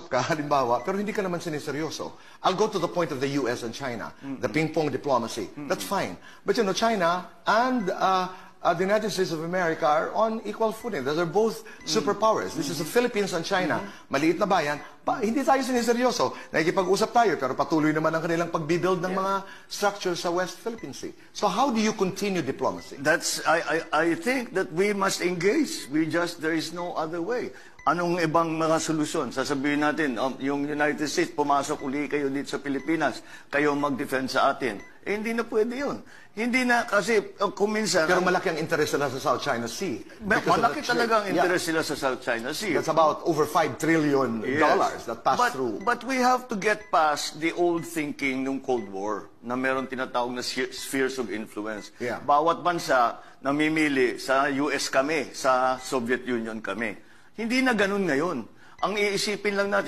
nag-uusap ka, halimbawa, pero hindi ka naman siniseryoso. I'll go to the point of the US and China, the ping-pong diplomacy. That's fine. But you know, China and the United States of America are on equal footing. They're both superpowers. This is the Philippines and China, maliit na bayan. Hindi tayo siniseryoso. Nakikipag-usap tayo, pero patuloy naman ang kanilang pag-build ng mga structures sa West Philippine Sea. So how do you continue diplomacy? I think that we must engage. There is no other way. Anong ibang mga solusyon? Sasabihin natin, yung United States, pumasok uli kayo dito sa Pilipinas, kayo mag-defend sa atin. Eh, hindi na pwede yun. Hindi na, kasi kung minsan... Pero malaki ang interest nila sa South China Sea. Malaki talaga ang interest sila sa South China Sea. That's about over $5 trillion that pass through. But we have to get past the old thinking ng Cold War na meron tinatawag na spheres of influence. Yeah. Bawat bansa namimili sa US kami, sa Soviet Union kami. Hindi na ganun ngayon. Ang iisipin lang natin,